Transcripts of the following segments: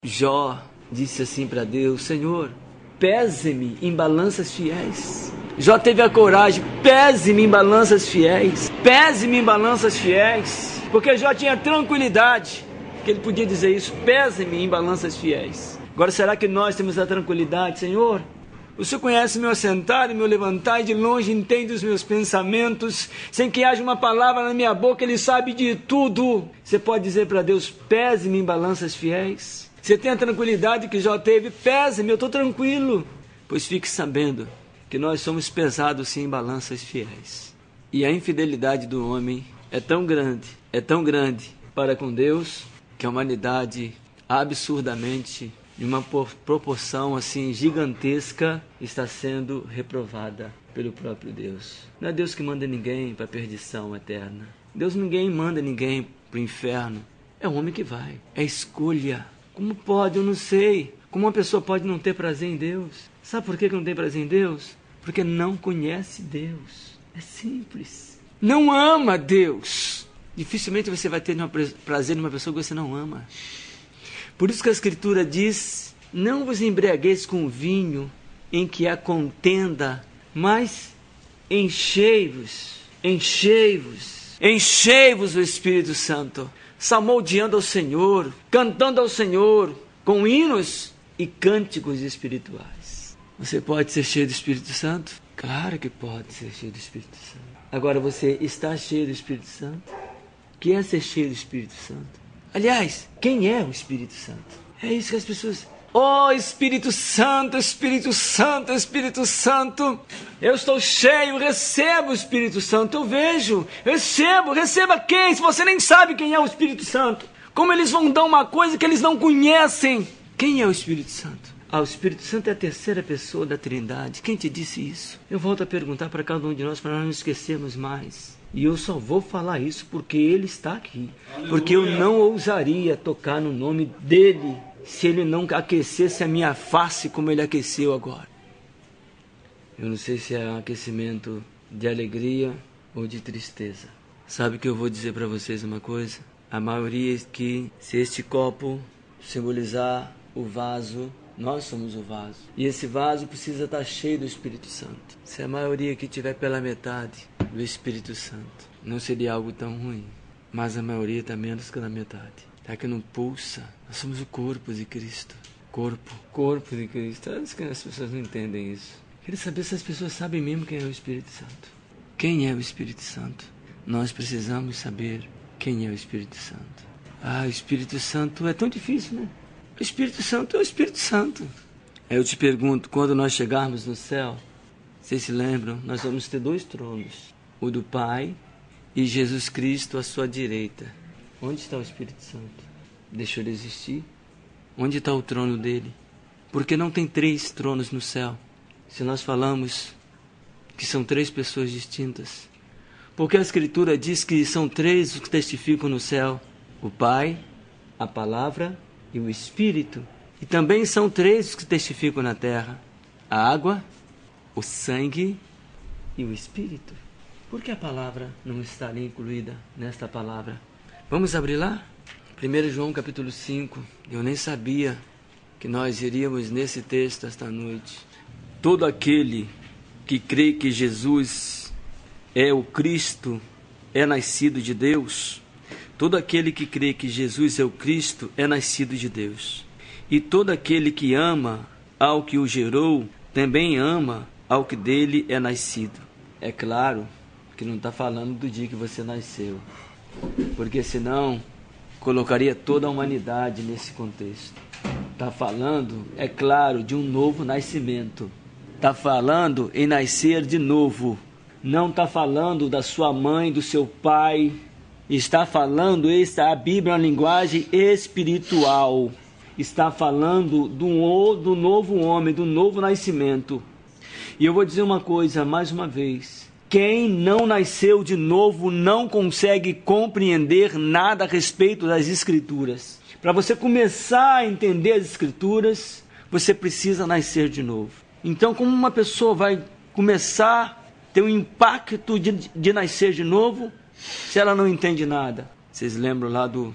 Jó disse assim para Deus: Senhor, pese-me em balanças fiéis. Jó teve a coragem: pese-me em balanças fiéis, pese-me em balanças fiéis, porque Jó tinha tranquilidade que ele podia dizer isso: pese-me em balanças fiéis. Agora, será que nós temos a tranquilidade? Senhor, o Senhor conhece meu assentar e meu levantar, e de longe entende os meus pensamentos, sem que haja uma palavra na minha boca, Ele sabe de tudo. Você pode dizer para Deus: pese-me em balanças fiéis. Você tem a tranquilidade que Jó teve: pese-me, eu estou tranquilo. Pois fique sabendo que nós somos pesados sim em balanças fiéis. E a infidelidade do homem é tão grande para com Deus, que a humanidade absurdamente, em uma proporção assim gigantesca, está sendo reprovada pelo próprio Deus. Não é Deus que manda ninguém para a perdição eterna. Ninguém manda ninguém para o inferno. É o homem que vai. É escolha. Como pode? Eu não sei. Como uma pessoa pode não ter prazer em Deus? Sabe por que não tem prazer em Deus? Porque não conhece Deus. É simples. Não ama Deus. Dificilmente você vai ter prazer numa pessoa que você não ama. Por isso que a Escritura diz: não vos embriagueis com vinho em que há contenda, mas enchei-vos do Espírito Santo, salmodiando ao Senhor, cantando ao Senhor, com hinos e cânticos espirituais. Você pode ser cheio do Espírito Santo? Claro que pode ser cheio do Espírito Santo. Agora, você está cheio do Espírito Santo? O que é ser cheio do Espírito Santo? Aliás, quem é o Espírito Santo? É isso que as pessoas... Oh, Espírito Santo, Espírito Santo, Espírito Santo. Eu estou cheio, recebo o Espírito Santo. Eu vejo, receba quem? Se você nem sabe quem é o Espírito Santo. Como eles vão dar uma coisa que eles não conhecem? Quem é o Espírito Santo? Ah, o Espírito Santo é a terceira pessoa da Trindade. Quem te disse isso? Eu volto a perguntar para cada um de nós, para nós não esquecermos mais. E eu só vou falar isso porque Ele está aqui. Porque eu não ousaria tocar no nome dEle se Ele não aquecesse a minha face como Ele aqueceu agora. Eu não sei se é um aquecimento de alegria ou de tristeza. Sabe que eu vou dizer para vocês uma coisa? A maioria que, se este copo simbolizar o vaso, nós somos o vaso. E esse vaso precisa estar cheio do Espírito Santo. Se a maioria que tiver pela metade do Espírito Santo, não seria algo tão ruim. Mas a maioria está menos que na metade. Está que não pulsa. Nós somos o corpo de Cristo. Corpo de Cristo. Acho que as pessoas não entendem isso. Queria saber se as pessoas sabem mesmo quem é o Espírito Santo. Quem é o Espírito Santo? Nós precisamos saber quem é o Espírito Santo. Ah, o Espírito Santo é tão difícil, né? O Espírito Santo é o Espírito Santo. Aí eu te pergunto, quando nós chegarmos no céu, vocês se lembram? Nós vamos ter 2 tronos. O do Pai e Jesus Cristo à sua direita. Onde está o Espírito Santo? Deixou ele existir? Onde está o trono dele? Porque não tem 3 tronos no céu. Se nós falamos que são 3 pessoas distintas. Porque a Escritura diz que são 3 os que testificam no céu: o Pai, a Palavra e o Espírito. E também são 3 os que testificam na terra: a água, o sangue e o Espírito. Por que a palavra não está ali incluída nesta palavra? Vamos abrir lá? 1 João capítulo 5. Eu nem sabia que nós iríamos nesse texto esta noite. Todo aquele que crê que Jesus é o Cristo é nascido de Deus. Todo aquele que crê que Jesus é o Cristo é nascido de Deus. E todo aquele que ama ao que o gerou, também ama ao que dele é nascido. É claro que não está falando do dia que você nasceu, porque senão colocaria toda a humanidade nesse contexto. Está falando, é claro, de um novo nascimento. Está falando em nascer de novo. Não está falando da sua mãe, do seu pai. Está falando, a Bíblia é uma linguagem espiritual. Está falando do novo homem, do novo nascimento. E eu vou dizer uma coisa, mais uma vez. Quem não nasceu de novo não consegue compreender nada a respeito das Escrituras. Para você começar a entender as Escrituras, você precisa nascer de novo. Então, como uma pessoa vai começar a ter um impacto de nascer de novo, se ela não entende nada? Vocês lembram lá do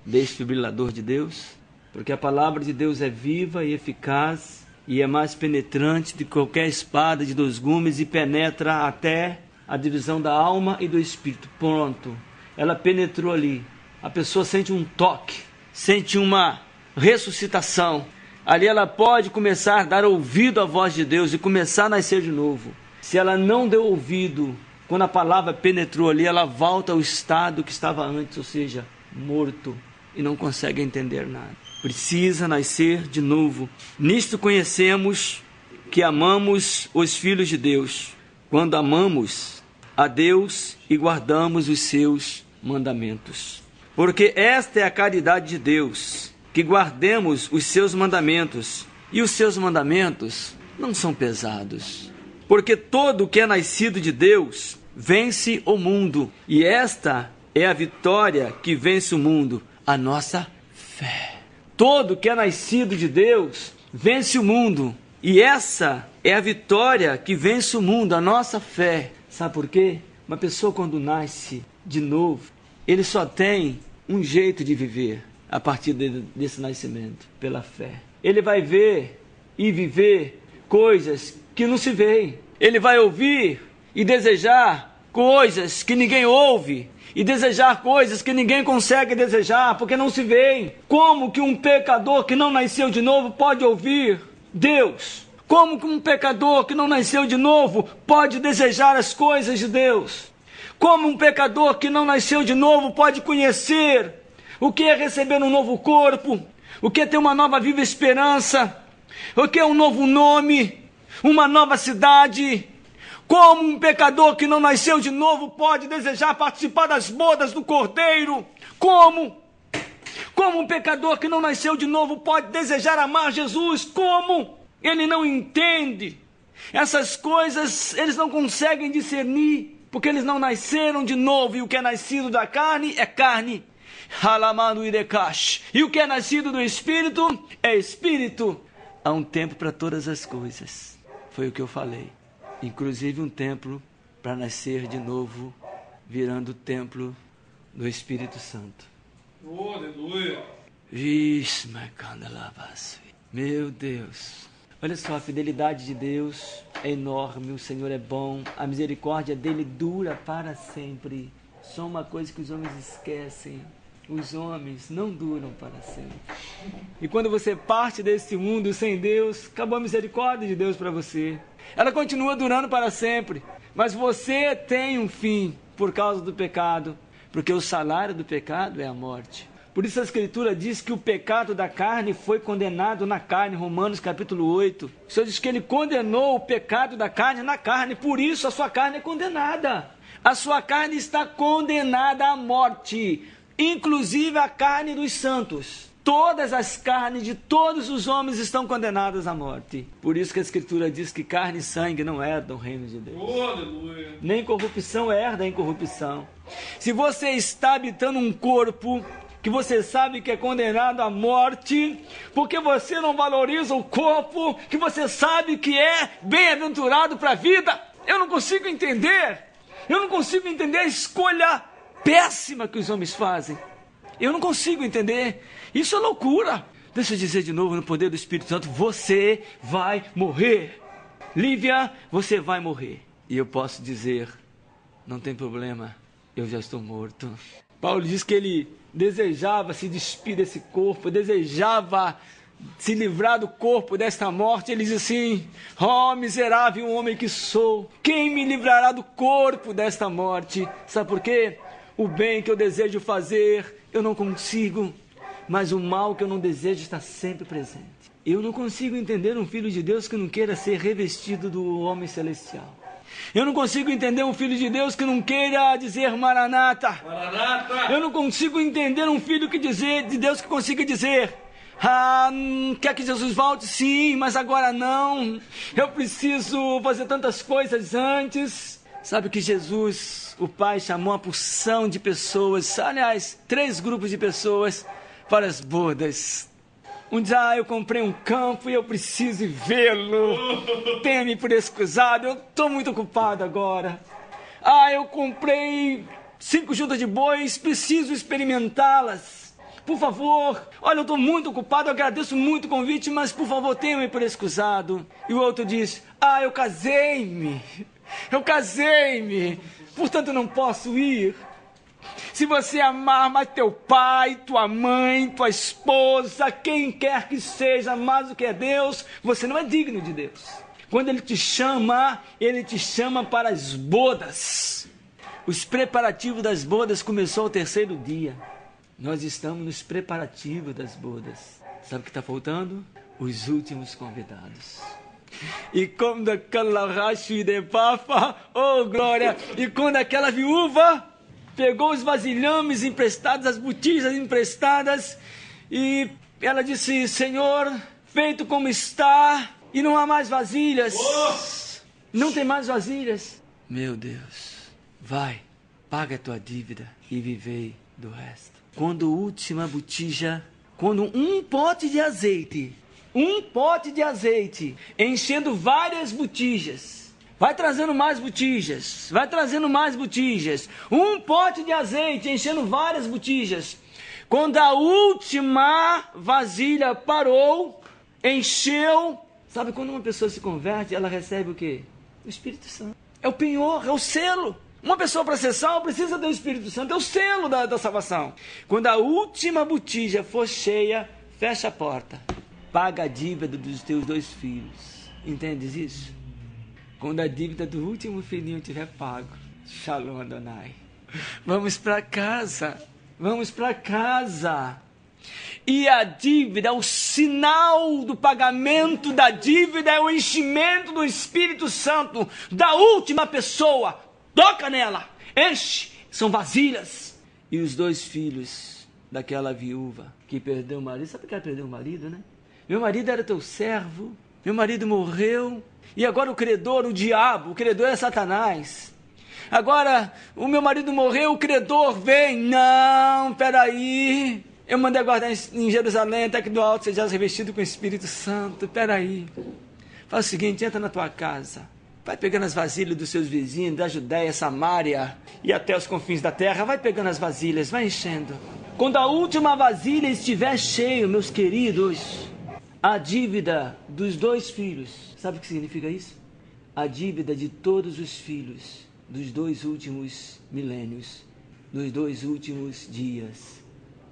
desfibrilador de Deus? Porque a palavra de Deus é viva e eficaz e é mais penetrante de qualquer espada de 2 gumes e penetra até a divisão da alma e do espírito. Pronto. Ela penetrou ali. A pessoa sente um toque, sente uma ressuscitação. Ali ela pode começar a dar ouvido à voz de Deus e começar a nascer de novo. Se ela não deu ouvido, quando a palavra penetrou ali, ela volta ao estado que estava antes, ou seja, morto, e não consegue entender nada. Precisa nascer de novo. Nisto conhecemos que amamos os filhos de Deus, quando amamos a Deus e guardamos os seus mandamentos. Porque esta é a caridade de Deus, que guardemos os seus mandamentos, e os seus mandamentos não são pesados. Porque todo o que é nascido de Deus vence o mundo, e esta é a vitória que vence o mundo, a nossa fé. Todo que é nascido de Deus vence o mundo, e essa é a vitória que vence o mundo, a nossa fé. Sabe por quê? Uma pessoa quando nasce de novo, ele só tem um jeito de viver a partir desse nascimento, pela fé. Ele vai ver e viver coisas que não se veem. Ele vai ouvir e desejar coisas que ninguém ouve, e desejar coisas que ninguém consegue desejar, porque não se veem. Como que um pecador que não nasceu de novo pode ouvir Deus? Como que um pecador que não nasceu de novo pode desejar as coisas de Deus? Como um pecador que não nasceu de novo pode conhecer o que é receber um novo corpo, o que é ter uma nova viva esperança, o que é um novo nome, uma nova cidade? Como um pecador que não nasceu de novo pode desejar participar das bodas do Cordeiro? Como? Como um pecador que não nasceu de novo pode desejar amar Jesus? Como? Ele não entende. Essas coisas eles não conseguem discernir, porque eles não nasceram de novo, e o que é nascido da carne é carne. E o que é nascido do Espírito é Espírito. Há um tempo para todas as coisas. Foi o que eu falei. Inclusive um templo para nascer de novo, virando o templo do Espírito Santo. Oh, aleluia! Meu Deus! Olha só, a fidelidade de Deus é enorme, o Senhor é bom, a misericórdia dele dura para sempre. Só uma coisa que os homens esquecem: os homens não duram para sempre. E quando você parte desse mundo sem Deus, acabou a misericórdia de Deus para você. Ela continua durando para sempre, mas você tem um fim por causa do pecado, porque o salário do pecado é a morte. Por isso a Escritura diz que o pecado da carne foi condenado na carne, Romanos capítulo 8. O Senhor diz que ele condenou o pecado da carne na carne, por isso a sua carne é condenada. A sua carne está condenada à morte, inclusive a carne dos santos. Todas as carnes de todos os homens estão condenadas à morte. Por isso que a Escritura diz que carne e sangue não herdam o reino de Deus. Oh, aleluia! Nem corrupção herda a incorrupção. Se você está habitando um corpo que você sabe que é condenado à morte, porque você não valoriza o corpo que você sabe que é bem-aventurado para a vida, eu não consigo entender. Eu não consigo entender a escolha péssima que os homens fazem. Eu não consigo entender. Isso é loucura. Deixa eu dizer de novo, no poder do Espírito Santo: você vai morrer. Lívia, você vai morrer. E eu posso dizer: não tem problema, eu já estou morto. Paulo diz que ele desejava se despir desse corpo, desejava se livrar do corpo desta morte. Ele diz assim: ó miserável homem que sou, quem me livrará do corpo desta morte? Sabe por quê? O bem que eu desejo fazer, eu não consigo, mas o mal que eu não desejo está sempre presente. Eu não consigo entender um filho de Deus que não queira ser revestido do homem celestial. Eu não consigo entender um filho de Deus que não queira dizer Maranata. Maranata! Eu não consigo entender um filho de Deus que consiga dizer: quer que Jesus volte? Sim, mas agora não. Eu preciso fazer tantas coisas antes. Sabe que Jesus, o Pai, chamou uma porção de pessoas, aliás, 3 grupos de pessoas para as bodas. Um diz: eu comprei um campo e eu preciso vê-lo. Tenha-me por excusado, eu estou muito ocupado agora. Eu comprei 5 juntas de bois, preciso experimentá-las. por favor, olha, eu estou muito ocupado, eu agradeço muito o convite, mas por favor, tenha-me por excusado. E o outro diz, eu casei-me, portanto não posso ir. Se você amar mais teu pai, tua mãe, tua esposa, quem quer que seja, mais do que é Deus, você não é digno de Deus. Quando Ele te chama para as bodas. Os preparativos das bodas começou ao 3º dia. Nós estamos nos preparativos das bodas. Sabe o que está faltando? Os últimos convidados. E quando aquela racha de papa, glória! E quando aquela viúva pegou os vasilhames emprestados, as botijas emprestadas, e ela disse, Senhor, feito como está, e não há mais vasilhas. Não tem mais vasilhas. Meu Deus, vai, paga a tua dívida e vivei do resto. Quando última botija, quando um pote de azeite, enchendo várias botijas, vai trazendo mais botijas, um pote de azeite enchendo várias botijas. Quando a última vasilha parou, encheu, sabe quando uma pessoa se converte, ela recebe o quê? O Espírito Santo. É o penhor, é o selo. Uma pessoa para ser salva precisa do Espírito Santo, é o selo da salvação. Quando a última botija for cheia, fecha a porta. Paga a dívida dos teus 2 filhos. Entendes isso? Quando a dívida do último filhinho tiver pago, Shalom Adonai. Vamos para casa. E a dívida, o sinal do pagamento da dívida é o enchimento do Espírito Santo da última pessoa. Toca nela, enche, são vasilhas. E os 2 filhos daquela viúva que perdeu o marido, sabe que ela perdeu o marido, né? Meu marido era teu servo, meu marido morreu, e agora o credor, o diabo, o credor é Satanás. Agora o meu marido morreu, o credor vem, não, peraí, eu mandei guardar em Jerusalém, até que do alto seja revestido com o Espírito Santo, peraí. Faz o seguinte, entra na tua casa. Vai pegando as vasilhas dos seus vizinhos, da Judéia, Samária e até os confins da terra. Vai pegando as vasilhas, vai enchendo. Quando a última vasilha estiver cheia, meus queridos, a dívida dos 2 filhos, sabe o que significa isso? A dívida de todos os filhos dos 2 últimos milênios, dos 2 últimos dias,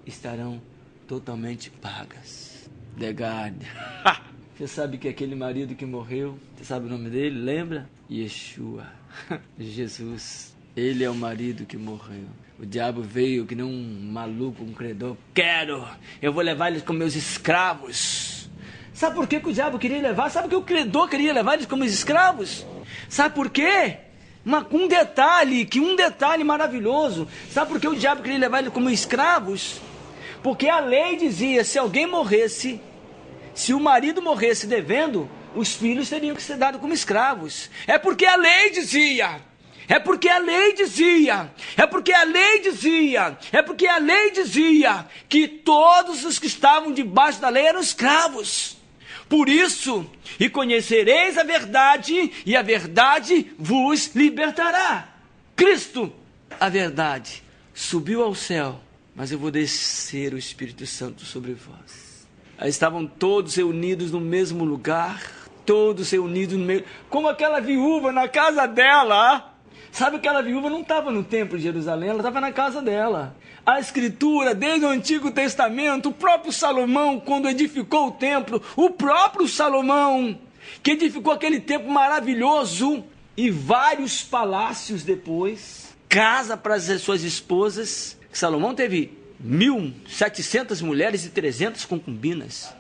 estarão totalmente pagas. Degard. Você sabe que aquele marido que morreu, você sabe o nome dele? Lembra? Yeshua. Jesus. Ele é o marido que morreu. O diabo veio que nem um maluco, um credor. Eu vou levar eles como meus escravos. Sabe por que o diabo queria levar? Sabe por que o credor queria levar eles como escravos? Sabe por quê? Um detalhe maravilhoso. Sabe por que o diabo queria levar eles como escravos? Porque a lei dizia, se alguém morresse, se o marido morresse devendo, os filhos teriam que ser dados como escravos. É porque a lei dizia que todos os que estavam debaixo da lei eram escravos. Por isso, e conhecereis a verdade, e a verdade vos libertará. Cristo, a verdade, subiu ao céu, mas eu vou descer o Espírito Santo sobre vós. Aí estavam todos reunidos no mesmo lugar, como aquela viúva na casa dela. Sabe, aquela viúva não estava no templo de Jerusalém, ela estava na casa dela. A Escritura, desde o Antigo Testamento, o próprio Salomão, quando edificou o templo, o próprio Salomão, que edificou aquele templo maravilhoso, e vários palácios depois, casa para as suas esposas. Salomão teve 1.700 mulheres e 300 concubinas.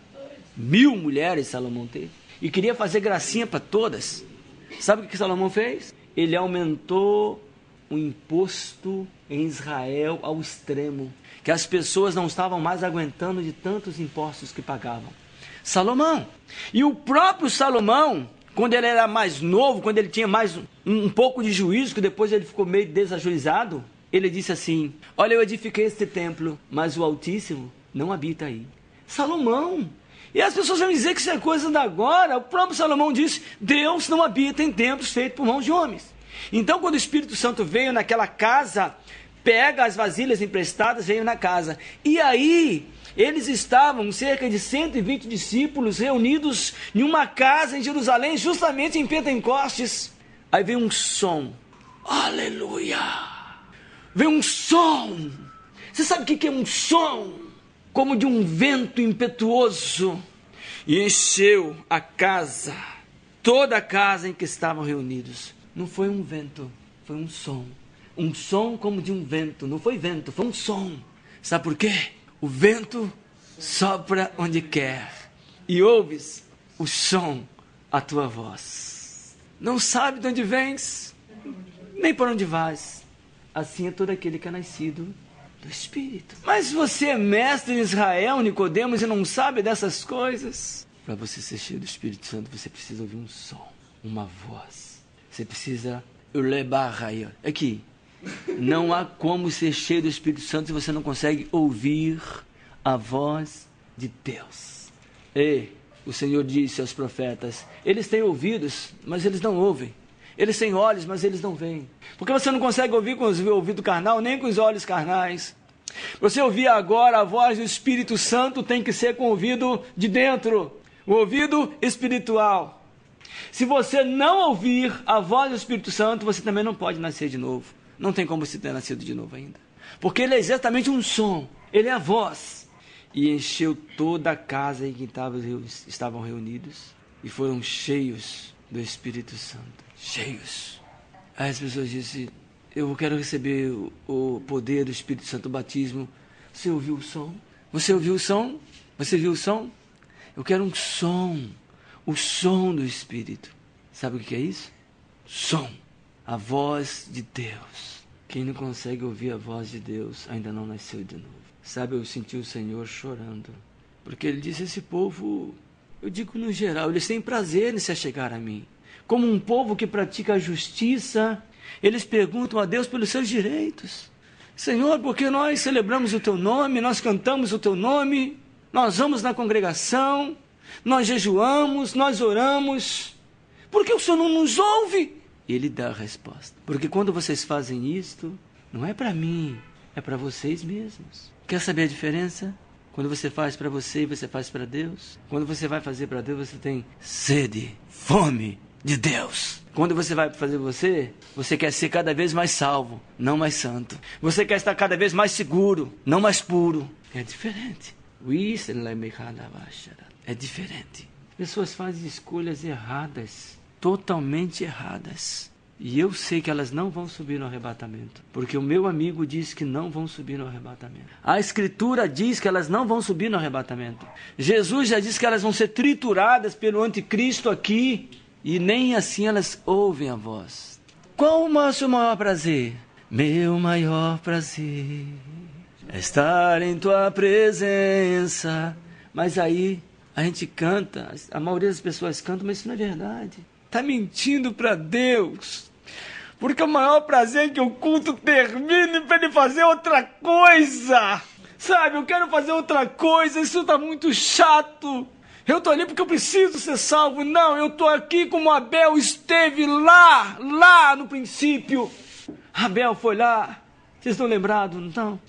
1.000 mulheres Salomão teve. E queria fazer gracinha para todas. Sabe o que Salomão fez? Ele aumentou o imposto em Israel ao extremo, que as pessoas não estavam mais aguentando de tantos impostos que pagavam. Salomão. E o próprio Salomão, quando ele era mais novo, quando ele tinha mais um pouco de juízo, que depois ele ficou meio desajuizado, ele disse assim: olha, eu edifiquei este templo, mas o Altíssimo não habita aí. Salomão. E as pessoas vão dizer que isso é coisa da agora. O próprio Salomão disse: Deus não habita em templos feitos por mãos de homens. Então, quando o Espírito Santo veio naquela casa pega as vasilhas emprestadas, veio na casa. E aí, eles estavam, cerca de 120 discípulos, reunidos em uma casa em Jerusalém, justamente em Pentecostes. Aí veio um som. Aleluia! Veio um som. Você sabe o que é um som? Como de um vento impetuoso. E encheu a casa, toda a casa em que estavam reunidos. Não foi um vento, foi um som. Um som como de um vento. Não foi vento, foi um som. Sabe por quê? O vento sopra onde quer. E ouves o som, a tua voz. Não sabe de onde vens, nem para onde vais. Assim é todo aquele que é nascido do Espírito. Mas você é mestre em Israel, Nicodemos, e não sabe dessas coisas? Para você ser cheio do Espírito Santo, você precisa ouvir um som, uma voz. Você precisa... Aqui. Não há como ser cheio do Espírito Santo se você não consegue ouvir a voz de Deus. E o Senhor disse aos profetas, eles têm ouvidos, mas eles não ouvem. Eles têm olhos, mas eles não veem. Porque você não consegue ouvir com o ouvido carnal, nem com os olhos carnais. Você ouvir agora a voz do Espírito Santo tem que ser com o ouvido de dentro, o ouvido espiritual. Se você não ouvir a voz do Espírito Santo, você também não pode nascer de novo. Não tem como você ter nascido de novo ainda. Porque ele é exatamente um som, ele é a voz. E encheu toda a casa em que estavam reunidos e foram cheios do Espírito Santo. Cheios. Aí as pessoas dizem, eu quero receber o poder do Espírito Santo, o batismo. Você ouviu o som? Você ouviu o som? Você viu o som? Eu quero um som, o som do Espírito. Sabe o que é isso? Som, a voz de Deus. Quem não consegue ouvir a voz de Deus ainda não nasceu de novo. Sabe, eu senti o Senhor chorando, porque Ele disse, esse povo, eu digo no geral, eles têm prazer em se achegar a mim. Como um povo que pratica a justiça, eles perguntam a Deus pelos seus direitos. Senhor, porque nós celebramos o Teu nome, nós cantamos o Teu nome, nós vamos na congregação, nós jejuamos, nós oramos. Por que o Senhor não nos ouve? E Ele dá a resposta. Porque quando vocês fazem isto, não é para mim, é para vocês mesmos. Quer saber a diferença? Quando você faz para você e você faz para Deus. Quando você vai fazer para Deus, você tem sede, fome de Deus. Quando você vai fazer você quer ser cada vez mais salvo, não mais santo. Você quer estar cada vez mais seguro, não mais puro. É diferente. É diferente. As pessoas fazem escolhas erradas, totalmente erradas. E eu sei que elas não vão subir no arrebatamento, porque o meu amigo diz que não vão subir no arrebatamento. A Escritura diz que elas não vão subir no arrebatamento. Jesus já disse que elas vão ser trituradas pelo anticristo aqui, e nem assim elas ouvem a voz. Qual o seu maior prazer? Meu maior prazer é estar em tua presença. Mas aí a gente canta, a maioria das pessoas canta, mas isso não é verdade. Está mentindo para Deus. Porque o maior prazer é que o culto termine para ele fazer outra coisa. Sabe, eu quero fazer outra coisa, isso está muito chato. Eu estou ali porque eu preciso ser salvo. Não, eu estou aqui como Abel esteve lá no princípio. Abel foi lá. Vocês estão lembrados, não?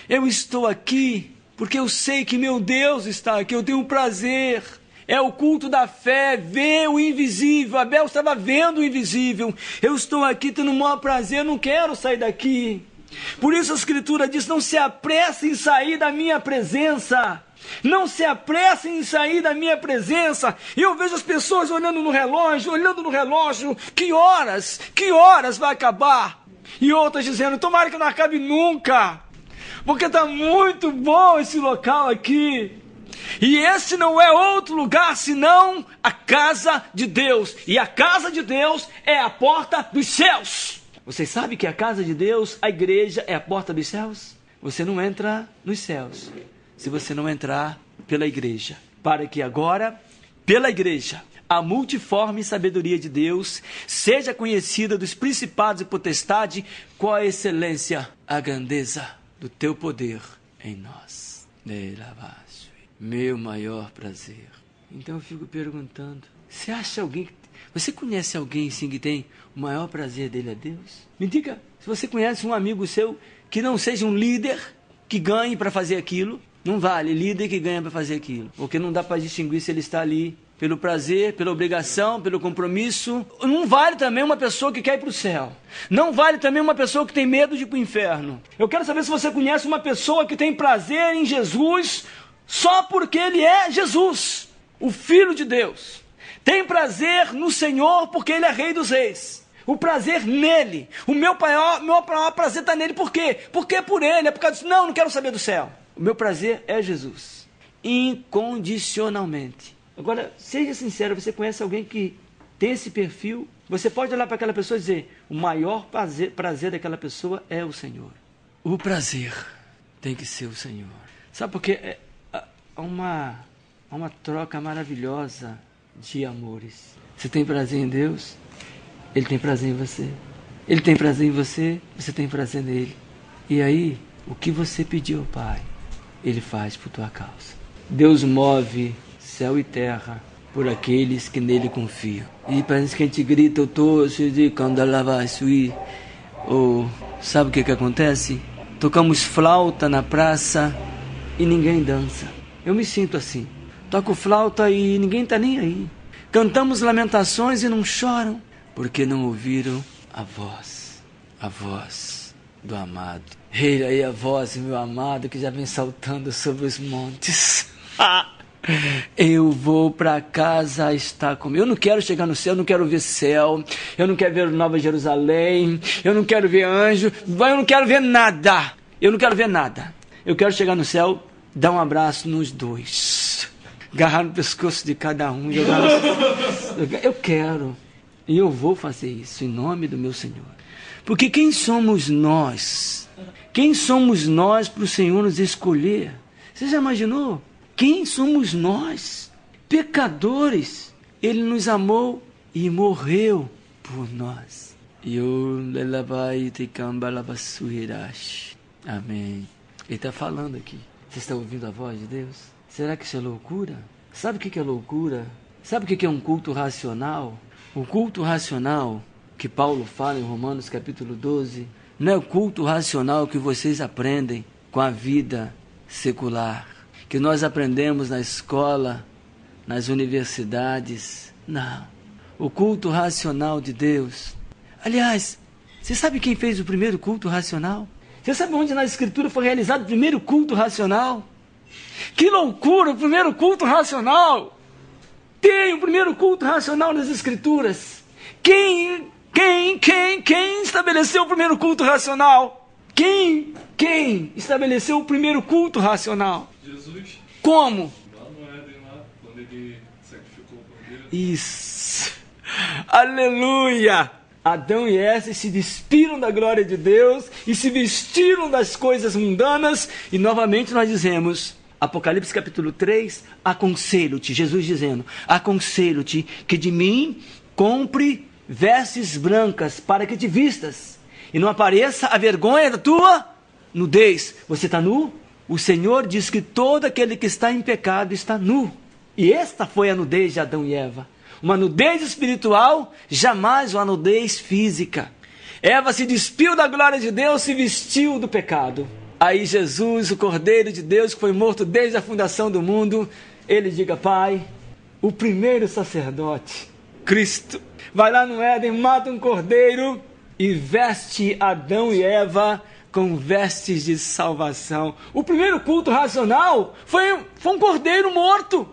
Eu estou aqui porque eu sei que meu Deus está aqui, eu tenho um prazer. É o culto da fé, ver o invisível. Abel estava vendo o invisível. Eu estou aqui tendo o maior prazer, eu não quero sair daqui. Por isso a Escritura diz, não se apressem em sair da minha presença. Não se apressem em sair da minha presença. E eu vejo as pessoas olhando no relógio, que horas vai acabar? E outras dizendo, tomara que não acabe nunca, porque está muito bom esse local aqui. E esse não é outro lugar senão a casa de Deus. E a casa de Deus é a porta dos céus. Vocês sabem que a casa de Deus, a igreja, é a porta dos céus? Você não entra nos céus se você não entrar pela igreja. Para que agora, pela igreja, a multiforme sabedoria de Deus seja conhecida dos principados e potestades, com a excelência, a grandeza do teu poder em nós. Meu maior prazer. Então eu fico perguntando, você conhece alguém assim que tem o maior prazer dele a Deus? Me diga, se você conhece um amigo seu que não seja um líder que ganhe para fazer aquilo. Não vale líder que ganha para fazer aquilo, porque não dá para distinguir se ele está ali pelo prazer, pela obrigação, pelo compromisso. Não vale também uma pessoa que quer ir para o céu. Não vale também uma pessoa que tem medo de ir para o inferno. Eu quero saber se você conhece uma pessoa que tem prazer em Jesus só porque ele é Jesus, o Filho de Deus. Tem prazer no Senhor porque ele é Rei dos Reis. O prazer nele. O meu maior prazer está nele. Por quê? Porque é por ele. É por causa disso. Não quero saber do céu. O meu prazer é Jesus. Incondicionalmente. Agora, seja sincero, você conhece alguém que tem esse perfil? Você pode olhar para aquela pessoa e dizer, o maior prazer daquela pessoa é o Senhor. O prazer tem que ser o Senhor. Sabe por quê? Há uma troca maravilhosa de amores. Você tem prazer em Deus? Ele tem prazer em você. Ele tem prazer em você, você tem prazer nele. E aí, o que você pediu ao Pai, Ele faz por tua causa. Deus move céu e terra por aqueles que nele confiam. E parece que a gente grita, eu tô de candalavasui. Ou sabe o que acontece? Tocamos flauta na praça e ninguém dança. Eu me sinto assim. Toco flauta e ninguém está nem aí. Cantamos lamentações e não choram, porque não ouviram a voz do amado. Ele aí, a voz, meu amado, que já vem saltando sobre os montes. Eu vou para casa estar comigo. Eu não quero chegar no céu, eu não quero ver céu, eu não quero ver Nova Jerusalém, eu não quero ver anjo, eu não quero ver nada. Eu não quero ver nada. Eu quero chegar no céu, dar um abraço nos dois, agarrar no pescoço de cada um, jogar no... Eu quero, e eu vou fazer isso em nome do meu Senhor. Porque quem somos nós? Quem somos nós para o Senhor nos escolher? Você já imaginou? Quem somos nós? Pecadores. Ele nos amou e morreu por nós. Amém. Ele está falando aqui. Você está ouvindo a voz de Deus? Será que isso é loucura? Sabe o que é loucura? Sabe o que é um culto racional? O culto racional que Paulo fala em Romanos capítulo 12, não é o culto racional que vocês aprendem com a vida secular, que nós aprendemos na escola, nas universidades. Não. O culto racional de Deus. Aliás, você sabe quem fez o primeiro culto racional? Você sabe onde na Escritura foi realizado o primeiro culto racional? Que loucura, o primeiro culto racional! Tem o primeiro culto racional nas Escrituras. Quem estabeleceu o primeiro culto racional? Quem estabeleceu o primeiro culto racional? Jesus. Como? Lá no Éden, lá, quando ele sacrificou o cordeiro. Isso. Aleluia! Adão e Eva se despiram da glória de Deus e se vestiram das coisas mundanas. E novamente nós dizemos, Apocalipse capítulo 3, aconselho-te, Jesus dizendo, aconselho-te que de mim compre vestes brancas para que te vistas e não apareça a vergonha da tua nudez. Você está nu? O Senhor diz que todo aquele que está em pecado está nu. E esta foi a nudez de Adão e Eva. Uma nudez espiritual, jamais uma nudez física. Eva se despiu da glória de Deus, se vestiu do pecado. Aí Jesus, o Cordeiro de Deus, que foi morto desde a fundação do mundo, ele diga, Pai, o primeiro sacerdote, Cristo, vai lá no Éden, mata um cordeiro e veste Adão e Eva com vestes de salvação. O primeiro culto racional foi um cordeiro morto.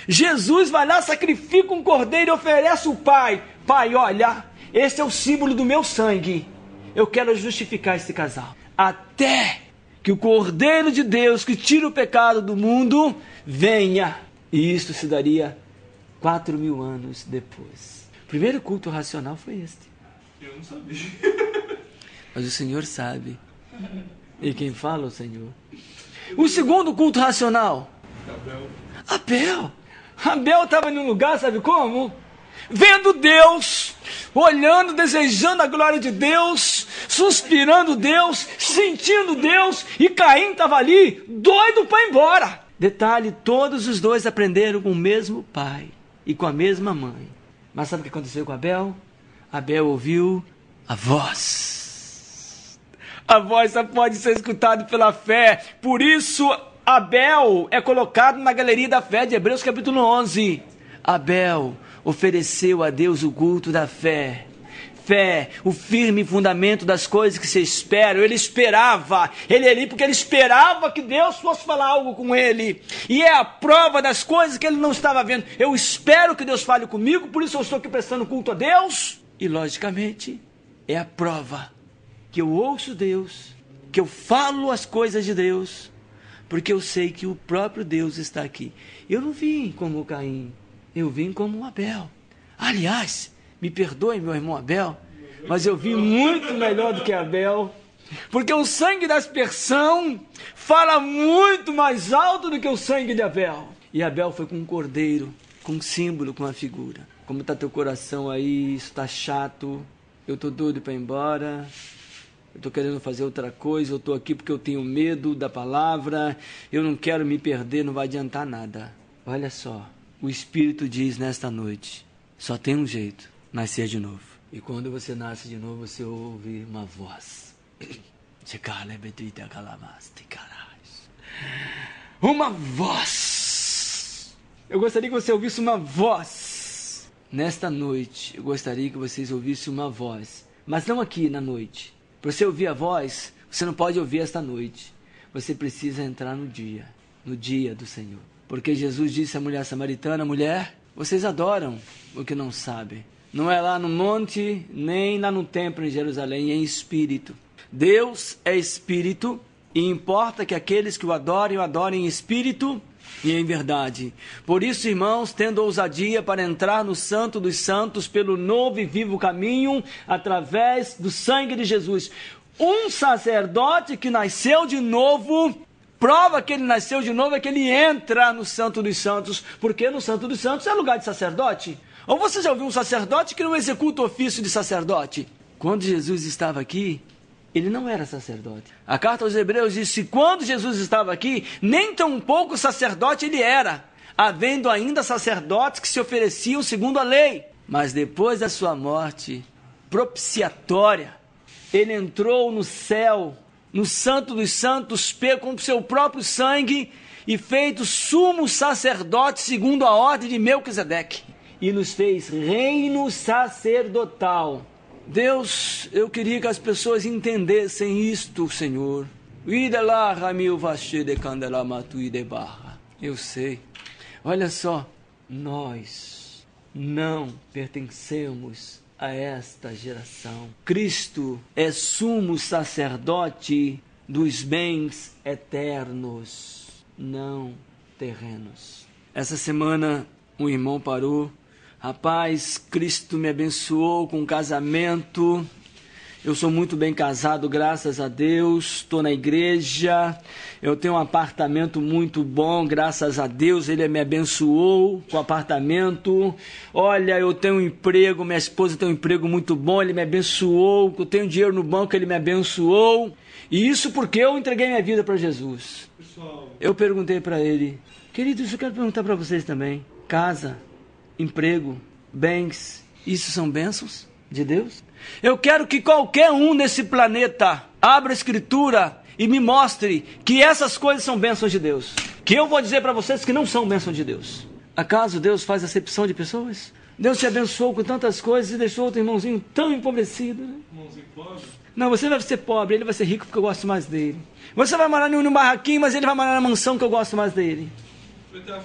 Jesus vai lá, sacrifica um cordeiro e oferece o Pai. Pai, olha, esse é o símbolo do meu sangue. Eu quero justificar esse casal. Até que o Cordeiro de Deus, que tira o pecado do mundo, venha. E isso se daria 4.000 anos depois. O primeiro culto racional foi este. Eu não sabia. Mas o Senhor sabe. E quem fala é o Senhor. O segundo culto racional. Abel estava em um lugar, sabe como? Vendo Deus, olhando, desejando a glória de Deus, suspirando Deus, sentindo Deus, e Caim estava ali, doido para ir embora. Detalhe, todos os dois aprenderam com o mesmo pai e com a mesma mãe. Mas sabe o que aconteceu com Abel? Abel ouviu a voz A voz só pode ser escutada pela fé. Por isso, Abel é colocado na galeria da fé de Hebreus capítulo 11. Abel ofereceu a Deus o culto da fé. Fé, o firme fundamento das coisas que se esperam. Ele esperava, ele ali porque ele esperava que Deus fosse falar algo com ele. E é a prova das coisas que ele não estava vendo. Eu espero que Deus fale comigo, por isso eu estou aqui prestando culto a Deus. E logicamente, é a prova que eu ouço Deus, que eu falo as coisas de Deus, porque eu sei que o próprio Deus está aqui. Eu não vim como Caim, eu vim como Abel. Aliás, me perdoe, meu irmão Abel, mas eu vim muito melhor do que Abel, porque o sangue da aspersão fala muito mais alto do que o sangue de Abel. E Abel foi com um cordeiro, com um símbolo, com uma figura. Como está teu coração aí? Isso está chato, eu estou doido para ir embora, eu estou querendo fazer outra coisa, eu estou aqui porque eu tenho medo da palavra, eu não quero me perder, não vai adiantar nada. Olha só, o Espírito diz nesta noite, só tem um jeito, nascer de novo. E quando você nasce de novo, você ouve uma voz. Uma voz. Eu gostaria que você ouvisse uma voz. Nesta noite, eu gostaria que vocês ouvissem uma voz. Mas não aqui na noite. Para você ouvir a voz, você não pode ouvir esta noite. Você precisa entrar no dia do Senhor. Porque Jesus disse à mulher samaritana, mulher, vocês adoram o que não sabem. Não é lá no monte, nem lá no templo em Jerusalém, é em espírito. Deus é espírito e importa que aqueles que o adorem em espírito e em verdade. Por isso, irmãos, tendo ousadia para entrar no Santo dos Santos pelo novo e vivo caminho através do sangue de Jesus. Um sacerdote que nasceu de novo, prova que ele nasceu de novo é que ele entra no Santo dos Santos, porque no Santo dos Santos é lugar de sacerdote. Ou você já ouviu um sacerdote que não executa o ofício de sacerdote? Quando Jesus estava aqui, ele não era sacerdote. A carta aos Hebreus diz que quando Jesus estava aqui, nem tão pouco sacerdote ele era, havendo ainda sacerdotes que se ofereciam segundo a lei. Mas depois da sua morte propiciatória, ele entrou no céu, no Santo dos Santos, com seu próprio sangue, e feito sumo sacerdote segundo a ordem de Melquisedeque. E nos fez reino sacerdotal. Deus, eu queria que as pessoas entendessem isto, Senhor. Eu sei. Olha só, nós não pertencemos a esta geração. Cristo é sumo sacerdote dos bens eternos, não terrenos. Essa semana um irmão parou. Rapaz, Cristo me abençoou com um casamento, eu sou muito bem casado, graças a Deus, estou na igreja, eu tenho um apartamento muito bom, graças a Deus, Ele me abençoou com o apartamento. Olha, eu tenho um emprego, minha esposa tem um emprego muito bom, Ele me abençoou, eu tenho dinheiro no banco, Ele me abençoou, e isso porque eu entreguei minha vida para Jesus. Eu perguntei para ele, queridos, eu quero perguntar para vocês também, casa, emprego, bens, isso são bênçãos de Deus? Eu quero que qualquer um nesse planeta abra a Escritura e me mostre que essas coisas são bênçãos de Deus. Que eu vou dizer para vocês que não são bênçãos de Deus. Acaso Deus faz acepção de pessoas? Deus te abençoou com tantas coisas e deixou outro irmãozinho tão empobrecido, né? Irmãozinho pobre? Não, você vai ser pobre, ele vai ser rico porque eu gosto mais dele. Você vai morar num barraquinho, mas ele vai morar na mansão que eu gosto mais dele.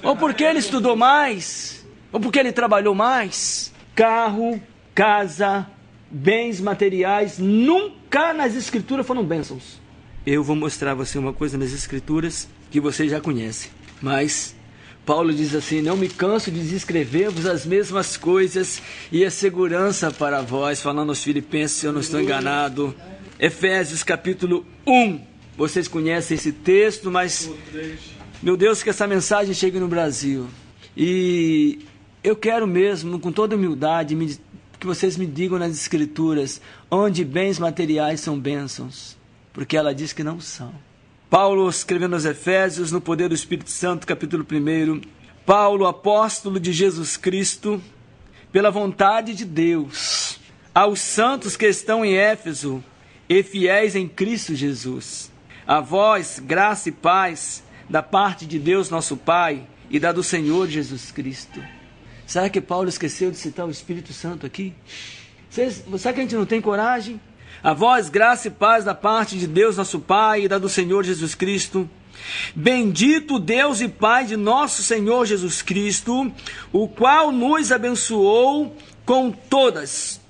Ou porque ele estudou mais, ou porque ele trabalhou mais. Carro, casa, bens materiais, nunca nas Escrituras foram bênçãos. Eu vou mostrar a você uma coisa nas Escrituras que você já conhece. Mas Paulo diz assim, não me canso de escrever-vos as mesmas coisas e a segurança para vós, falando aos Filipenses, se eu não estou enganado. Efésios capítulo 1. Vocês conhecem esse texto, mas meu Deus, que essa mensagem chegue no Brasil. E eu quero mesmo, com toda humildade, que vocês me digam nas Escrituras onde bens materiais são bênçãos, porque ela diz que não são. Paulo, escrevendo aos Efésios, no poder do Espírito Santo, capítulo 1, Paulo, apóstolo de Jesus Cristo, pela vontade de Deus, aos santos que estão em Éfeso e fiéis em Cristo Jesus. A vós, graça e paz da parte de Deus nosso Pai e da do Senhor Jesus Cristo. Será que Paulo esqueceu de citar o Espírito Santo aqui? Será que a gente não tem coragem? A vós, graça e paz da parte de Deus nosso Pai e da do Senhor Jesus Cristo. Bendito Deus e Pai de nosso Senhor Jesus Cristo, o qual nos abençoou com todas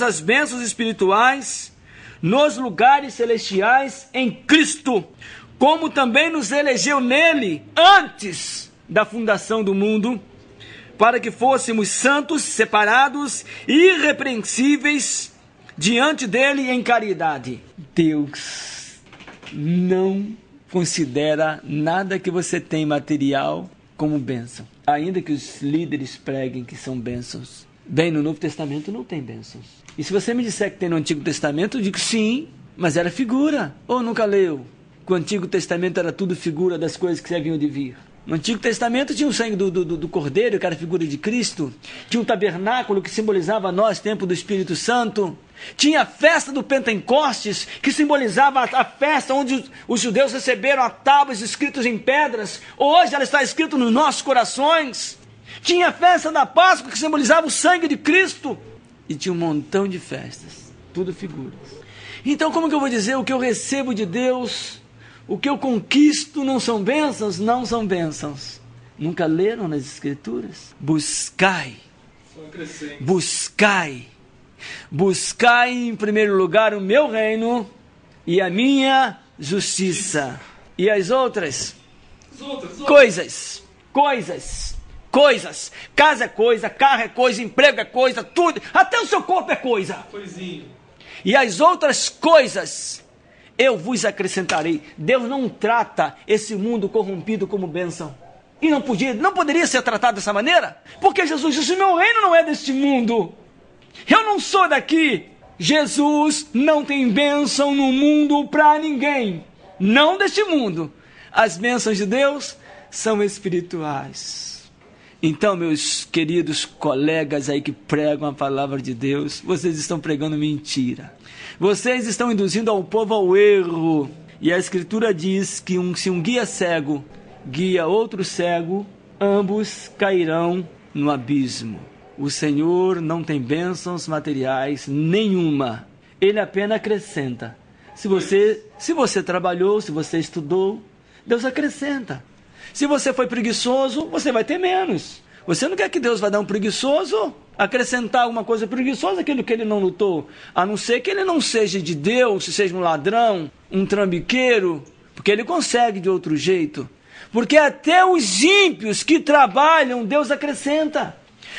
as bênçãos espirituais nos lugares celestiais em Cristo, como também nos elegeu nele antes da fundação do mundo, para que fôssemos santos, separados e irrepreensíveis diante dele em caridade. Deus não considera nada que você tem material como bênção, ainda que os líderes preguem que são bênçãos. Bem, no Novo Testamento não tem bênçãos. E se você me disser que tem no Antigo Testamento, eu digo sim, mas era figura. Ou nunca leu que o Antigo Testamento era tudo figura das coisas que haviam de vir? No Antigo Testamento tinha o sangue do Cordeiro, que era a figura de Cristo. Tinha um tabernáculo que simbolizava nós, templo do Espírito Santo. Tinha a festa do Pentecostes, que simbolizava a festa onde os judeus receberam a tábuas escritas em pedras. Hoje ela está escrita nos nossos corações. Tinha a festa da Páscoa, que simbolizava o sangue de Cristo. E tinha um montão de festas, tudo figuras. Então como que eu vou dizer o que eu recebo de Deus? O que eu conquisto não são bênçãos? Não são bênçãos. Nunca leram nas Escrituras? Buscai em primeiro lugar o meu reino e a minha justiça. E as outras? Coisas. Casa é coisa, carro é coisa, emprego é coisa, tudo. Até o seu corpo é coisa. Coisinha. E as outras coisas eu vos acrescentarei. Deus não trata esse mundo corrompido como bênção. E não poderia ser tratado dessa maneira? Porque Jesus disse, meu reino não é deste mundo. Eu não sou daqui. Jesus não tem bênção no mundo para ninguém. Não deste mundo. As bênçãos de Deus são espirituais. Então, meus queridos colegas aí que pregam a palavra de Deus, vocês estão pregando mentira. Vocês estão induzindo ao povo ao erro. E a Escritura diz que se um guia cego guia outro cego, ambos cairão no abismo. O Senhor não tem bênçãos materiais nenhuma. Ele apenas acrescenta. Se você trabalhou, se você estudou, Deus acrescenta. Se você foi preguiçoso, você vai ter menos. Você não quer que Deus vai dar um preguiçoso, acrescentar alguma coisa preguiçosa, aquilo que ele não lutou, a não ser que ele não seja de Deus, se seja um ladrão, um trambiqueiro, porque ele consegue de outro jeito. Porque até os ímpios que trabalham, Deus acrescenta.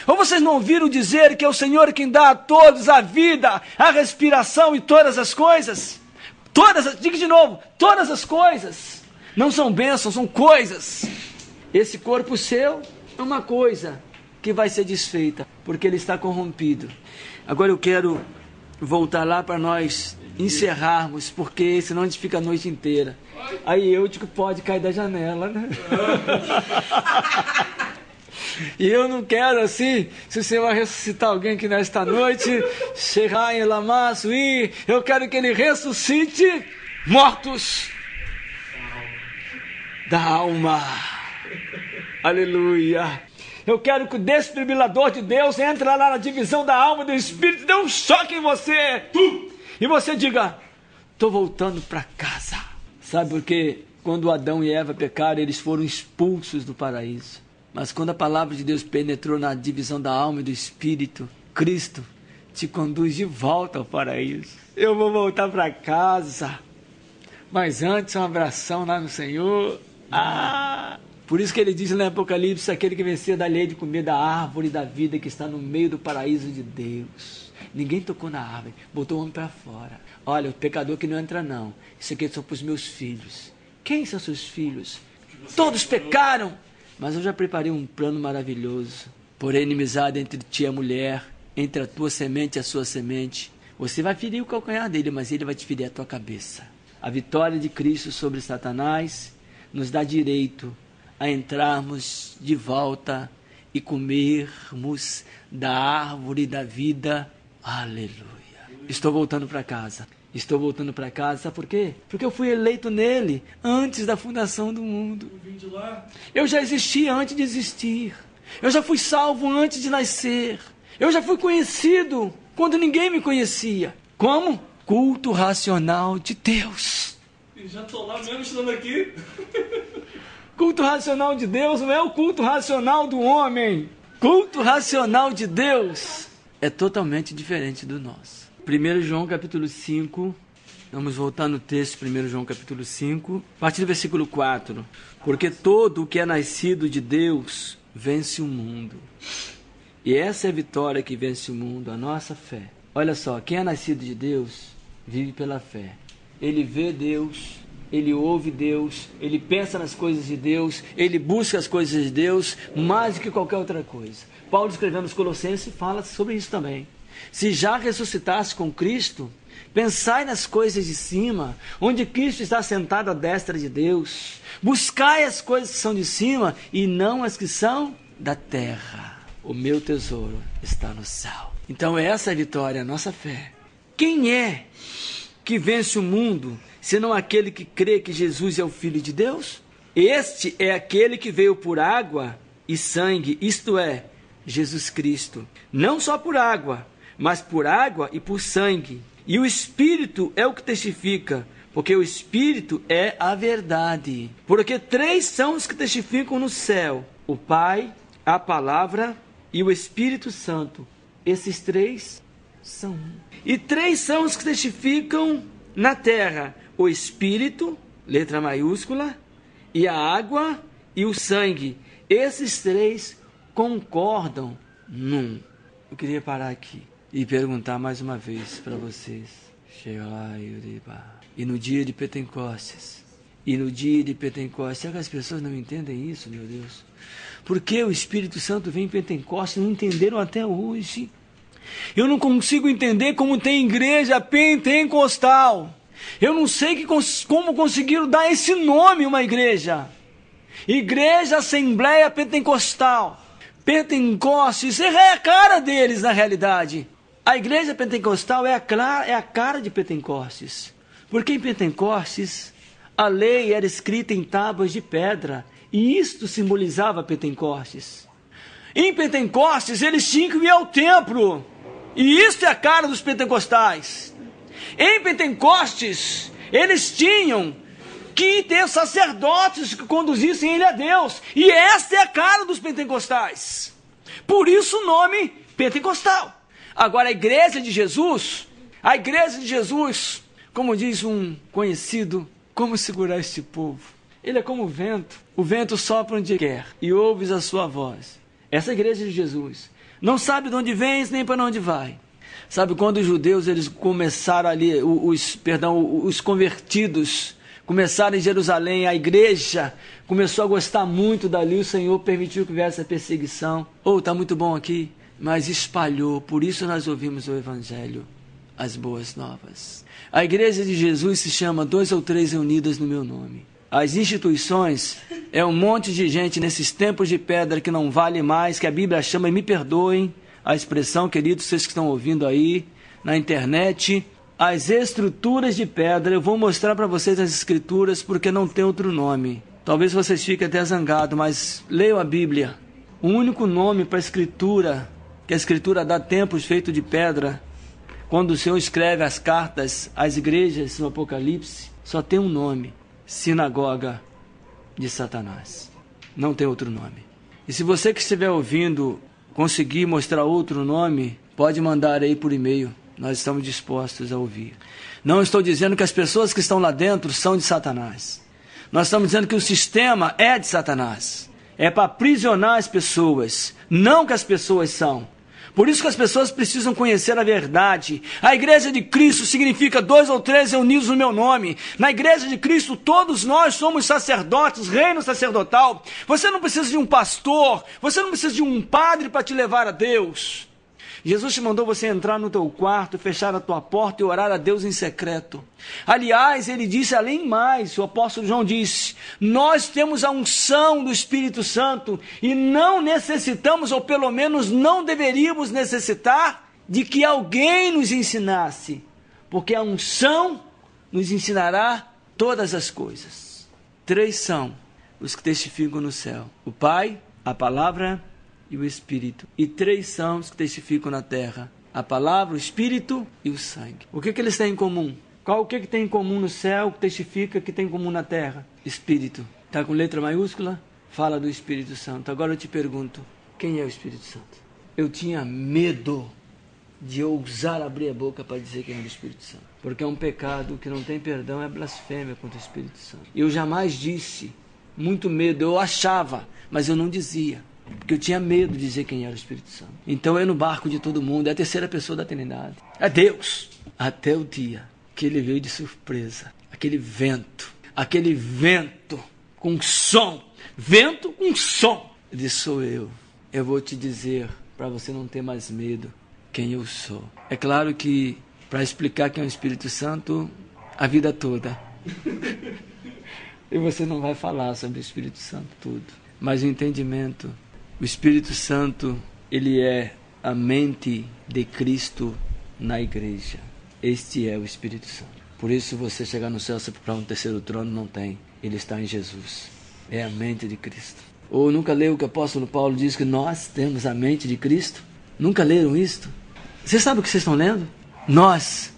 Ou vocês não ouviram dizer que é o Senhor quem dá a todos a vida, a respiração e todas as coisas? Diga de novo, todas as coisas. Não são bênçãos, são coisas. Esse corpo seu é uma coisa que vai ser desfeita, porque ele está corrompido. Agora eu quero voltar lá para nós encerrarmos, porque senão a gente fica a noite inteira. Aí eu digo que pode cair da janela, né? E eu não quero assim, se o Senhor vai ressuscitar alguém aqui nesta noite, chegar em Lamassuí, eu quero que ele ressuscite mortos da alma. Aleluia. Eu quero que o desfibrilador de Deus entre lá na divisão da alma e do espírito, dê um choque em você. E você diga, estou voltando para casa. Sabe por quê? Quando Adão e Eva pecaram, eles foram expulsos do paraíso. Mas quando a palavra de Deus penetrou na divisão da alma e do espírito, Cristo te conduz de volta ao paraíso. Eu vou voltar para casa. Mas antes, um abração lá no Senhor. Por isso que ele diz no Apocalipse, aquele que venceu da lei de comer da árvore da vida que está no meio do paraíso de Deus. Ninguém tocou na árvore, botou o homem para fora. Olha, o pecador que não entra não. Isso aqui é só para os meus filhos. Quem são seus filhos? Todos pecaram. Mas eu já preparei um plano maravilhoso. Porém, inimizade entre ti e a mulher, entre a tua semente e a sua semente. Você vai ferir o calcanhar dele, mas ele vai te ferir a tua cabeça. A vitória de Cristo sobre Satanás nos dá direito a entrarmos de volta e comermos da árvore da vida. Aleluia. estou voltando para casa. Estou voltando para casa, sabe por quê? Porque eu fui eleito nele antes da fundação do mundo. Eu vim de lá. Eu já existi antes de existir. Eu já fui salvo antes de nascer. Eu já fui conhecido quando ninguém me conhecia. Como? Culto racional de Deus. E já estou lá mesmo estando aqui. Culto racional de Deus não é o culto racional do homem. Culto racional de Deus é totalmente diferente do nosso. 1 João capítulo 5, vamos voltar no texto, 1 João capítulo 5, a partir do versículo 4. Porque todo o que é nascido de Deus vence o mundo. E essa é a vitória que vence o mundo, a nossa fé. Olha só, quem é nascido de Deus vive pela fé. Ele vê Deus, ele ouve Deus, ele pensa nas coisas de Deus, ele busca as coisas de Deus mais do que qualquer outra coisa. Paulo, escrevendo aos Colossenses, fala sobre isso também. Se já ressuscitasse com Cristo, pensai nas coisas de cima, onde Cristo está sentado à destra de Deus. Buscai as coisas que são de cima e não as que são da terra. O meu tesouro está no céu. Então essa é a vitória, a nossa fé. Quem é que vence o mundo, senão aquele que crê que Jesus é o Filho de Deus? Este é aquele que veio por água e sangue, isto é, Jesus Cristo. Não só por água, mas por água e por sangue. E o Espírito é o que testifica, porque o Espírito é a verdade. Porque 3 são os que testificam no céu: o Pai, a Palavra e o Espírito Santo. Esses 3 são um. E 3 são os que testificam na terra: o Espírito, letra maiúscula, e a água e o sangue. Esses 3 concordam num. Eu queria parar aqui e perguntar mais uma vez para vocês. E no dia de Pentecostes, será que as pessoas não entendem isso, meu Deus? Por que o Espírito Santo vem em Pentecostes? Não entenderam até hoje. Eu não consigo entender como tem igreja pentecostal. Eu não sei como conseguiram dar esse nome a uma igreja. Igreja Assembleia Pentecostal. Pentecostes é a cara deles na realidade. A igreja pentecostal é a cara de Pentecostes. Porque em Pentecostes a lei era escrita em tábuas de pedra. E isto simbolizava Pentecostes. Em Pentecostes eles tinham que ir ao templo. E isto é a cara dos pentecostais. Em Pentecostes eles tinham que ter sacerdotes que conduzissem ele a Deus. E esta é a cara dos pentecostais. Por isso o nome pentecostal. Agora a igreja de Jesus, como diz um conhecido, como segurar este povo? Ele é como o vento sopra onde quer e ouves a sua voz. Essa é a igreja de Jesus. Não sabe de onde vens nem para onde vai. Sabe, quando os judeus eles começaram ali, os convertidos, começaram em Jerusalém, a igreja começou a gostar muito dali, o Senhor permitiu que viesse a perseguição. Está muito bom aqui, mas espalhou, por isso nós ouvimos o Evangelho, as boas novas. A igreja de Jesus se chama 2 ou 3 reunidas no meu nome. As instituições é um monte de gente nesses tempos de pedra que não vale mais, que a Bíblia chama, e me perdoem a expressão, queridos, vocês que estão ouvindo aí na internet, as estruturas de pedra. Eu vou mostrar para vocês as escrituras porque não tem outro nome. Talvez vocês fiquem até zangados, mas leiam a Bíblia. O único nome para a escritura, que a escritura dá templos feitos de pedra, quando o Senhor escreve as cartas às igrejas no Apocalipse, só tem um nome: sinagoga de Satanás. Não tem outro nome. E se você que estiver ouvindo conseguir mostrar outro nome, pode mandar aí por e-mail. Nós estamos dispostos a ouvir. Não estou dizendo que as pessoas que estão lá dentro são de Satanás. Nós estamos dizendo que o sistema é de Satanás. É para aprisionar as pessoas, não que as pessoas são. Por isso que as pessoas precisam conhecer a verdade. A igreja de Cristo significa 2 ou 3 reunidos no meu nome. Na igreja de Cristo todos nós somos sacerdotes, reino sacerdotal. Você não precisa de um pastor, você não precisa de um padre para te levar a Deus. Jesus te mandou você entrar no teu quarto, fechar a tua porta e orar a Deus em secreto. Aliás, ele disse além mais, o apóstolo João disse, nós temos a unção do Espírito Santo e não necessitamos, ou pelo menos não deveríamos necessitar, de que alguém nos ensinasse, porque a unção nos ensinará todas as coisas. 3 são os que testificam no céu: o Pai, a Palavra e o Espírito. E 3 são os que testificam na terra: a Palavra, o Espírito e o sangue. O que eles têm em comum? O que tem em comum no céu que testifica que tem em comum na terra? Espírito. Está com letra maiúscula? Fala do Espírito Santo. Agora eu te pergunto, quem é o Espírito Santo? Eu tinha medo de ousar abrir a boca para dizer quem é o Espírito Santo, porque é um pecado que não tem perdão, é blasfêmia contra o Espírito Santo. Eu jamais disse, muito medo, eu achava, mas eu não dizia, porque eu tinha medo de dizer quem era o Espírito Santo. Então é no barco de todo mundo, é a terceira pessoa da Trindade, é Deus, até o dia que ele veio de surpresa, aquele vento com som, vento com som. Ele disse: sou eu vou te dizer, para você não ter mais medo, quem eu sou. É claro que para explicar quem é o Espírito Santo, a vida toda. E você não vai falar sobre o Espírito Santo tudo. Mas o entendimento, o Espírito Santo, ele é a mente de Cristo na igreja. Este é o Espírito Santo. Por isso, você chegar no céu, se procurar um terceiro trono, não tem. Ele está em Jesus. É a mente de Cristo. Ou nunca leu o que o apóstolo Paulo diz que nós temos a mente de Cristo? Nunca leram isto? Vocês sabem o que vocês estão lendo? Nós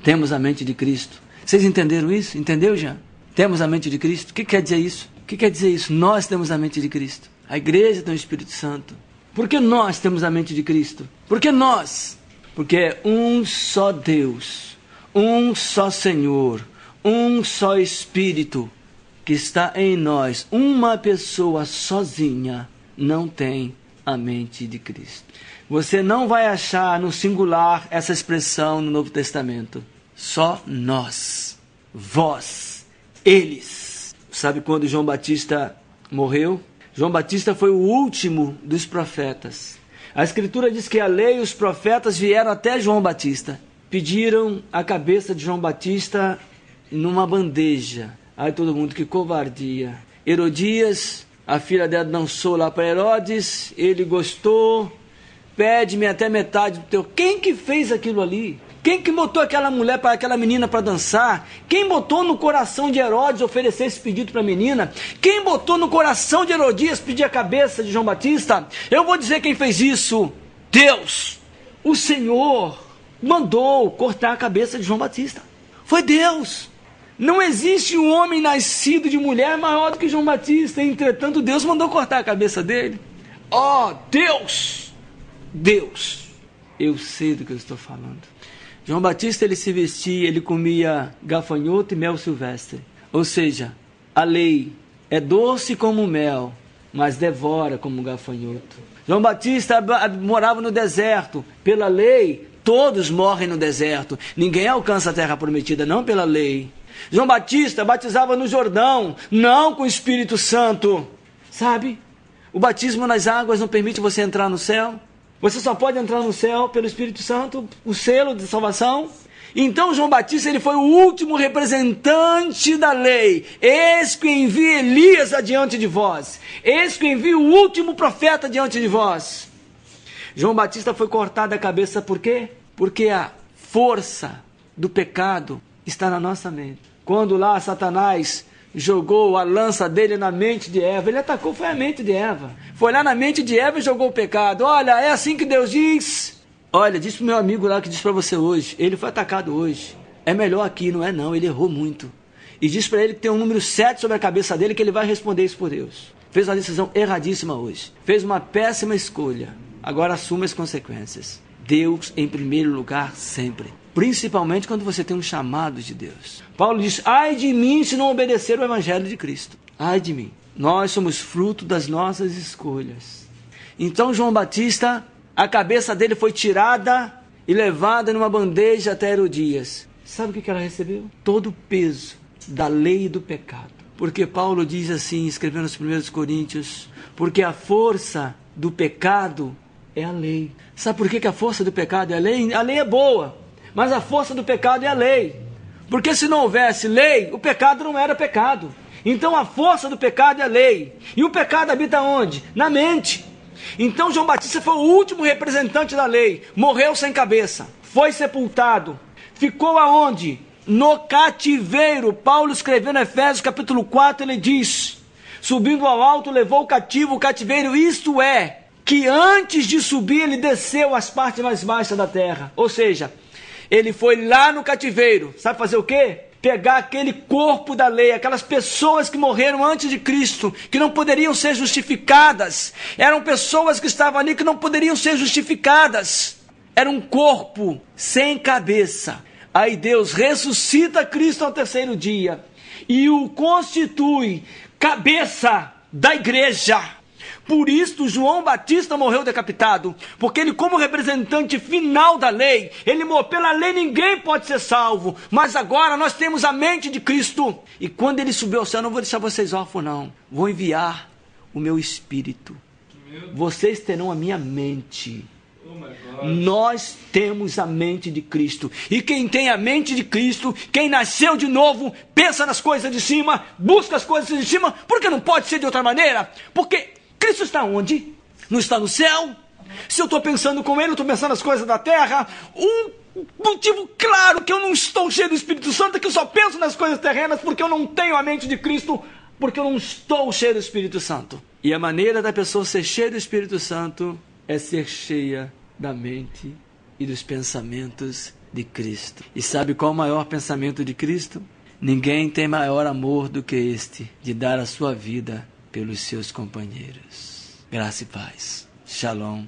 temos a mente de Cristo. Vocês entenderam isso? Entendeu já? Temos a mente de Cristo. O que quer dizer isso? O que quer dizer isso? Nós temos a mente de Cristo. A igreja tem o Espírito Santo. Por que nós temos a mente de Cristo? Por que nós? Porque é um só Deus, um só Senhor, um só Espírito que está em nós. Uma pessoa sozinha não tem a mente de Cristo. Você não vai achar no singular essa expressão no Novo Testamento. Só nós, vós, eles. Sabe quando João Batista morreu? João Batista foi o último dos profetas. A Escritura diz que a lei e os profetas vieram até João Batista. Pediram a cabeça de João Batista numa bandeja. Ai, todo mundo, que covardia. Herodias, a filha dela, dançou lá para Herodes. Ele gostou. Pede-me até metade do teu... Quem que fez aquilo ali? Quem que botou aquela mulher, para aquela menina para dançar? Quem botou no coração de Herodes oferecer esse pedido para a menina? Quem botou no coração de Herodias pedir a cabeça de João Batista? Eu vou dizer quem fez isso. Deus. O Senhor mandou cortar a cabeça de João Batista. Foi Deus. Não existe um homem nascido de mulher maior do que João Batista. Entretanto, Deus mandou cortar a cabeça dele. Oh, Deus! Deus! Eu sei do que eu estou falando. João Batista, ele se vestia, ele comia gafanhoto e mel silvestre. Ou seja, a lei é doce como mel, mas devora como gafanhoto. João Batista morava no deserto. Pela lei, todos morrem no deserto. Ninguém alcança a terra prometida, não pela lei. João Batista batizava no Jordão, não com o Espírito Santo. Sabe? O batismo nas águas não permite você entrar no céu. Você só pode entrar no céu pelo Espírito Santo, o selo de salvação. Então João Batista, ele foi o último representante da lei. Eis que envia Elias adiante de vós. Eis que envia o último profeta diante de vós. João Batista foi cortado a cabeça por quê? Porque a força do pecado está na nossa mente. Quando lá Satanás jogou a lança dele na mente de Eva, ele atacou, foi a mente de Eva. Foi lá na mente de Eva e jogou o pecado. Olha, é assim que Deus diz. Olha, diz pro meu amigo lá que diz para você hoje, ele foi atacado hoje. É melhor aqui, não é não, ele errou muito. E diz para ele que tem um número 7 sobre a cabeça dele, que ele vai responder isso por Deus. Fez uma decisão erradíssima hoje. Fez uma péssima escolha. Agora assuma as consequências. Deus em primeiro lugar sempre. Principalmente quando você tem um chamado de Deus. Paulo diz: ai de mim se não obedecer o Evangelho de Cristo. Ai de mim. Nós somos fruto das nossas escolhas. Então João Batista, a cabeça dele foi tirada e levada numa bandeja até Herodias. Sabe o que ela recebeu? Todo o peso da lei e do pecado. Porque Paulo diz assim, escrevendo nos 1 Coríntios, porque a força do pecado é a lei. Sabe por que a força do pecado é a lei? A lei é boa, mas a força do pecado é a lei. Porque se não houvesse lei, o pecado não era pecado. Então a força do pecado é a lei. E o pecado habita onde? Na mente. Então João Batista foi o último representante da lei, morreu sem cabeça, foi sepultado, ficou aonde? No cativeiro. Paulo escreveu no Efésios capítulo 4, ele diz, subindo ao alto, levou o cativo, o cativeiro, isto é, que antes de subir ele desceu às partes mais baixas da terra, ou seja, ele foi lá no cativeiro, sabe fazer o quê? Pegar aquele corpo da lei, aquelas pessoas que morreram antes de Cristo, que não poderiam ser justificadas, eram pessoas que estavam ali que não poderiam ser justificadas, era um corpo sem cabeça. Aí Deus ressuscita Cristo ao terceiro dia e o constitui cabeça da igreja. Por isso João Batista morreu decapitado, porque ele, como representante final da lei, ele morreu. Pela lei ninguém pode ser salvo, mas agora nós temos a mente de Cristo, e quando ele subiu ao céu, não vou deixar vocês órfãos não, vou enviar o meu Espírito, vocês terão a minha mente. Nós temos a mente de Cristo, e quem tem a mente de Cristo, quem nasceu de novo, pensa nas coisas de cima, busca as coisas de cima, porque não pode ser de outra maneira, porque Cristo está onde? Não está no céu? Se eu estou pensando com Ele, eu estou pensando nas coisas da terra. Um motivo claro que eu não estou cheio do Espírito Santo é que eu só penso nas coisas terrenas, porque eu não tenho a mente de Cristo, porque eu não estou cheio do Espírito Santo. E a maneira da pessoa ser cheia do Espírito Santo é ser cheia da mente e dos pensamentos de Cristo. E sabe qual é o maior pensamento de Cristo? Ninguém tem maior amor do que este, de dar a sua vida pelos seus companheiros. Graça e paz. Shalom.